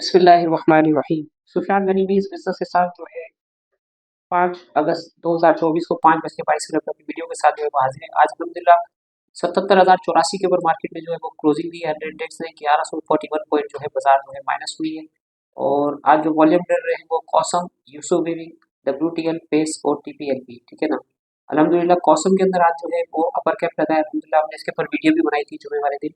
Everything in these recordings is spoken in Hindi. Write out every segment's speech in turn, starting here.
बिस्मिल्लाहिर्रहमानिर्रहीम। सुफियान गनीवी इस बिज़नेस के साथ जो है 5 अगस्त 2024 को 5:22 अपनी वीडियो के साथ जो है वो हाजिर है। आज अल्हम्दुलिल्लाह 77,084 के ऊपर मार्केट में जो है वो क्लोजिंग दी है। हंड्रेड इंडेक्स ने 1141 पॉइंट जो है बाजार जो है माइनस हुई है। और आज जो वॉल्यूम ट्रेड रहे वो कॉसम, यूसुफ बीवी, डब्ल्यूटीएल, पेस और टीपीएलपी, ठीक है ना। अल्हम्दुलिल्लाह कॉसम के अंदर आज जो है वो अपर कैप लगाया। अल्हम्दुलिल्लाह हमने इसके ऊपर वीडियो भी बनाई थी जुमे वाले दिन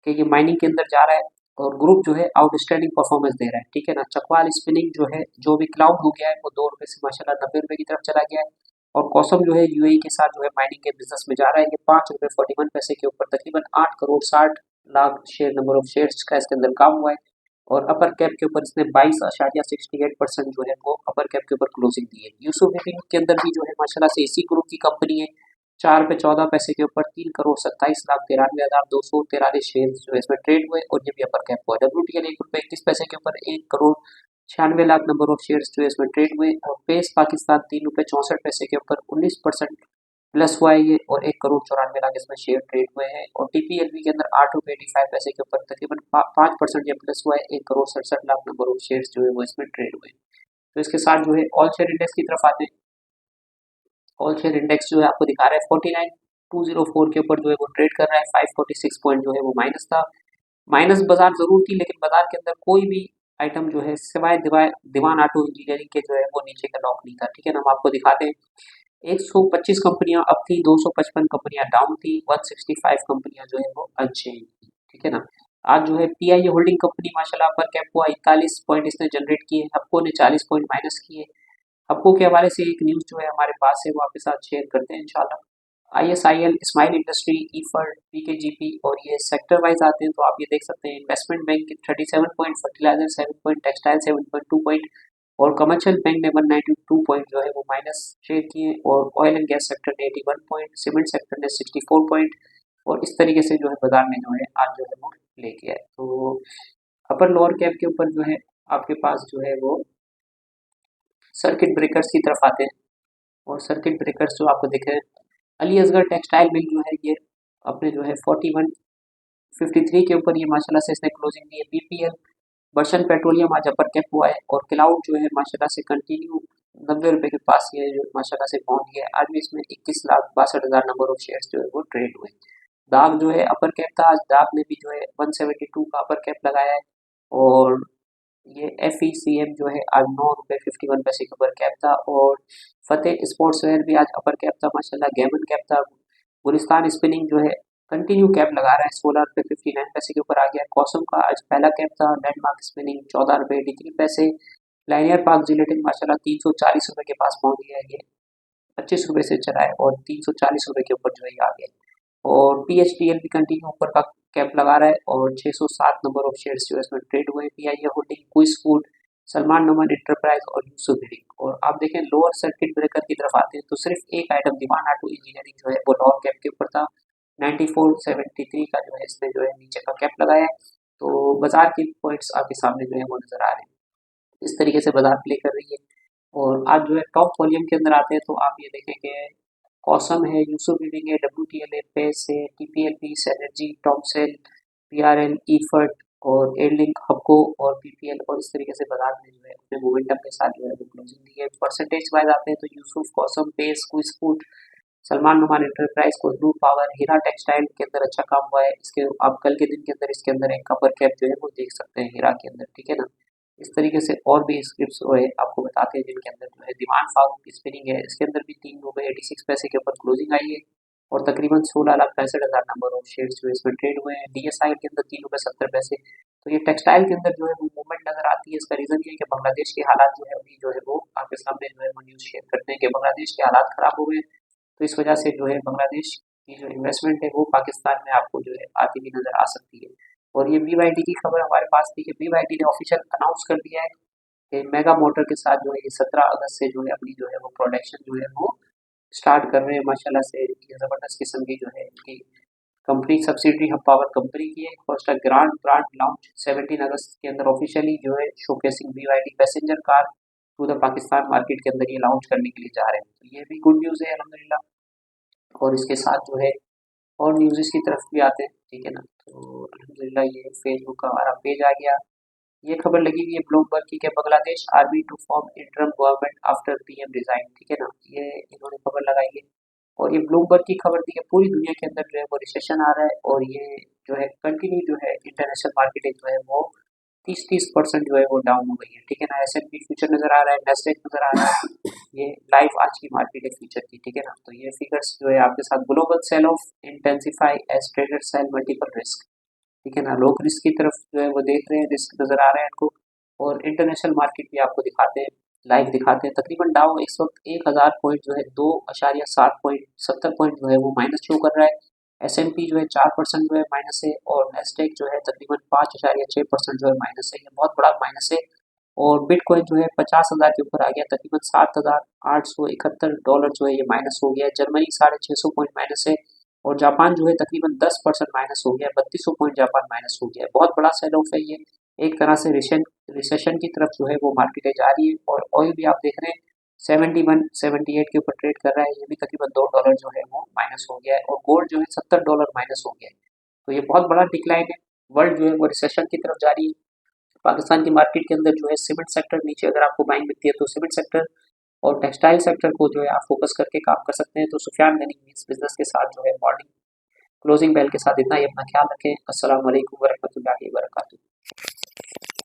कि ये माइनिंग के अंदर जा रहा है और ग्रुप जो है आउटस्टैंडिंग परफॉर्मेंस दे रहा है, ठीक है ना। चकवाल स्पिनिंग जो है जो भी क्लाउड हो गया है वो ₹2 से माशाल्लाह ₹90 की तरफ चला गया है। और कॉसम जो है यूएई के साथ जो है माइनिंग के बिजनेस में जा रहा है। ये ₹5.41 के ऊपर तकरीबन 8 crore 60 lakh share number of shares का इसके अंदर काम हुआ है। और अपर कैप के ऊपर इसने 22.68% जो है वो अपर कैप के ऊपर क्लोजिंग दी है। यूसुफ के अंदर भी जो है माशाल्लाह से इसी ग्रुप की कंपनी है। 4 पे 14 पैसे के ऊपर 3 करोड़ 27 लाख 43,243 शेयर जो है इसमें ट्रेड हुए और ये भी अपर कैप हुआ। डब्ल्यूटीएल ₹1.31 के ऊपर 1 crore 96 lakh number of shares जो है इसमें ट्रेड हुए। और पेस पाकिस्तान ₹3.64 के ऊपर 19% प्लस हुआ है ये और 1 करोड़ 94 लाख इसमें शेयर ट्रेड हुए हैं। और टीपीएलवी के अंदर ₹8.85 के ऊपर तकरीबन 5% ये प्लस हुआ है। 1 crore 67 lakh number of shares जो है वो इसमें ट्रेड हुए। तो इसके साथ जो है ऑल शेयर इंडेक्स की तरफ आते हैं। ऑल शेयर इंडेक्स जो है आपको दिखा रहा है 49,204 के ऊपर जो है वो ट्रेड कर रहा है। 546 पॉइंट जो है वो माइनस था। माइनस बाजार जरूर थी लेकिन बाजार के अंदर कोई भी आइटम जो है सिवाय दीवान ऑटो इंजीनियरिंग के जो है वो नीचे का लॉक नहीं था, ठीक है ना। हम आपको दिखाते हैं 125 कंपनियां अप थी, 255 कंपनियां डाउन थी, 165 कंपनियां जो है वो अनचेंज थी, ठीक है ना। आज जो है पीआईए होल्डिंग कंपनी माशाल्लाह पर कैप हुआ 41 पॉइंट इसने जनरेट किए। हप्को ने 40 पॉइंट माइनस किए। हप्को के हवाले से एक न्यूज जो है हमारे पास है वो आपके साथ शेयर करते हैं इंशाल्लाह। आईएसआईएल, स्माइल इंडस्ट्री, ईफर्ड, पीकेजीपी और ये सेक्टर वाइज आते हैं तो आप ये देख सकते हैं। Investment bank 37 point, fertiliser 7 point, textile 7.2 point और कमर्शियल बैंक ने 192 पॉइंट जो है वो माइनस शेयर किए। और ऑयल एंड गैस सेक्टर ने 81 पॉइंट, सीमेंट सेक्टर ने 64 पॉइंट और इस तरीके से जो है बाजार में जो है आज जो है वो लेके आए। तो अपर लोअर कैप के ऊपर जो है आपके पास जो है वो सर्किट ब्रेकर्स की तरफ आते हैं। और सर्किट ब्रेकर्स जो आपको दिख रहे हैं, अली असगर टेक्सटाइल मिल जो है ये अपने जो है 4153 के ऊपर ये माशाल्लाह से इसने क्लोजिंग दी है। बीपीएल बर्शन पेट्रोलियम आज अपर कैप हुआ है। और क्लाउड जो है माशाल्लाह से कंटिन्यू ₹90 के पास ये जो माशाल्लाह से पहुंच गया है। आज भी इसमें 21,62,000 नंबर ऑफ शेयर्स जो है वो ट्रेड हुए। दाग जो है अपर कैप था, आज दाग ने भी जो है 172 का अपर कैप लगाया है। और ये FECM जो है आज ₹9.51 के ऊपर कैप था। और फतेह स्पोर्ट्स वेयर भी आज अपर कैप था माशाल्लाह, गेमन कैप था। गुलिस्तान स्पिनिंग जो है कंटिन्यू कैप लगा रहा है, ₹16.59 के ऊपर आ गया। कॉसम का आज पहला कैप था। Landmark spinning ₹14.83। Linear park gelatin माशाल्लाह ₹340 के पास पहुंच गया है। ये ₹25 से चला है और ₹340 के ऊपर जो है ये आ गया। और PHDL भी कंटिन्यू ऊपर का कैप लगा रहा है और 607 नंबर ऑफ शेयर्स जो है इसमें ट्रेड हुए। PIA holding, Quice food, Salman Noman enterprise और यूसुफ बिल्डिंग। और आप देखें लोअर सर्किट ब्रेकर की तरफ आते हैं तो सिर्फ एक आइटम दीवान ऑटो इंजीनियरिंग जो है वो लोअर कैप के ऊपर था। 9473 का जो है इसने जो है नीचे का कैप लगाया है। तो बाजार के पॉइंट्स आपके सामने जो है वो नजर आ रहे हैं। इस तरीके से बाजार प्ले कर रही है। और आज जो है टॉप वॉल्यूम के अंदर आते हैं तो आप ये देखें कि कॉसम है, यूसुफ बिल्डिंग है, WTL है, पेस है, TPLP, सेनर्जी, टॉमसेल, PRL, ईफर्ट और एयरलिंक, हबको और PPL। और इस तरीके से बाजार में जो है अपने मोमेंटम के साथ जो है वो क्लोजिंग दी है। परसेंटेज वाइज आते हैं तो यूसुफ, कॉसम, Pace, Quice food, Salman Numan enterprise, Kohinoor power, Hira textile के अंदर अच्छा काम हुआ है। इसके आप कल के दिन के अंदर इसके अंदर एक अपर कैप जो है वो देख सकते हैं हीरा के अंदर, ठीक है ना। इस तरीके से और भी स्क्रिप्ट जो है आपको बताते हैं जिनके अंदर जो है दीवान फारूक स्पिनिंग है, इसके अंदर भी ₹3.86 के ऊपर क्लोजिंग आई है। और तकरीबन 16,65,000 नंबर ऑफ शेयर जो है इसमें ट्रेड हुए हैं। DSI के अंदर ₹3.70। तो ये टेक्सटाइल के अंदर जो है वो मूवमेंट नजर आती है। इसका रीजन ये है कि बांग्लादेश के हालात जो है अभी जो है वो आपके सामने जो है वो न्यूज शेयर करते हैं कि बांग्लादेश के हालात खराब हो गए। तो इस वजह से जो है बांग्लादेश की जो इन्वेस्टमेंट है वो पाकिस्तान में आपको जो है आती हुई नजर आ सकती है। और ये BYD की खबर हमारे पास थी कि BYD ने ऑफिशियल अनाउंस कर दिया है कि मेगा मोटर के साथ जो है ये 17 अगस्त से जो है अपनी जो है वो प्रोडक्शन जो है वो स्टार्ट कर रहे हैं। माशाल्लाह से ये जबरदस्त किस्म की जो है इनकी company subsidiary hub power company की है। फर्स्ट ग्रांड ब्रांड लॉन्च 17 अगस्त के अंदर ऑफिशियली जो है showcasing BYD passenger car to the Pakistan market के अंदर ये लॉन्च करने के लिए जा रहे हैं। तो ये भी गुड न्यूज़ है अल्हम्दुलिल्लाह। और इसके साथ जो है और न्यूज़ की तरफ भी आते हैं, ठीक है ना। तो अल्हम्दुलिल्लाह ये फेसबुक का हमारा पेज आ गया। ये खबर लगी हुई है ब्लूमबर्ग की कि Bangladesh army to form interim government after PM resign, ठीक है ना। ये इन्होंने खबर लगाई है और ये ब्लूमबर्ग की खबर दी है। पूरी दुनिया के अंदर जो है वो रिसेशन आ रहा है और ये जो है कंटिन्यू जो है इंटरनेशनल मार्केटिंग जो है वो 30% जो है वो डाउन हो गई है, ठीक है ना। S&P फ्यूचर नजर आ रहा है, नेस्डेक नजर आ रहा है। ये लाइव आज की मार्केट है फ्यूचर की, ठीक है ना। तो ये फिगर्स जो है आपके साथ, global sell off intensify as trader sell multiple risk, ठीक है ना। लोग रिस्क की तरफ जो है वो देख रहे हैं, रिस्क नजर आ रहा है इनको। और इंटरनेशनल मार्केट भी आपको दिखाते हैं, लाइव दिखाते हैं। तकरीबन डाउ इस वक्त 1000 पॉइंट जो है 2.7 पॉइंट जो है वो माइनस शो कर रहा है। S&P जो है 4% जो है माइनस है और नेस्डेक जो है तकरीबन 5.6% जो है माइनस है। ये बहुत बड़ा माइनस है। और बिटकॉइन जो है 50,000 के ऊपर आ गया, तकरीबन $7,871 जो है ये माइनस हो गया है। जर्मनी 650 पॉइंट माइनस है और जापान जो है तकरीबन 10% माइनस हो गया है, 3200 पॉइंट जापान माइनस हो गया है। बहुत बड़ा सेल ऑफ है ये। एक तरह से रिसेशन की तरफ जो है वो मार्केट जा रही है। और ऑयल भी आप देख रहे हैं 71 78 के ऊपर ट्रेड कर रहा है, ये भी तकरीबन $2 जो है वो माइनस हो गया है। और गोल्ड जो है $70 माइनस हो गया है। तो ये बहुत बड़ा डिक्लाइन है। वर्ल्ड जो है वो रिसेशन की तरफ जा रही है। पाकिस्तान की मार्केट के अंदर जो है सीमेंट सेक्टर नीचे अगर आपको बाइंग मिलती है तो सीमेंट सेक्टर और टेक्सटाइल सेक्टर को जो है आप फोकस करके काम कर सकते हैं। तो सुफियान गनी इस बिजनेस के साथ जो है मॉर्निंग क्लोजिंग बेल के साथ इतना ही। अपना ख्याल रखें। अस्सलाम वालेकुम वरहमतुल्लाहि वबरकातुहू।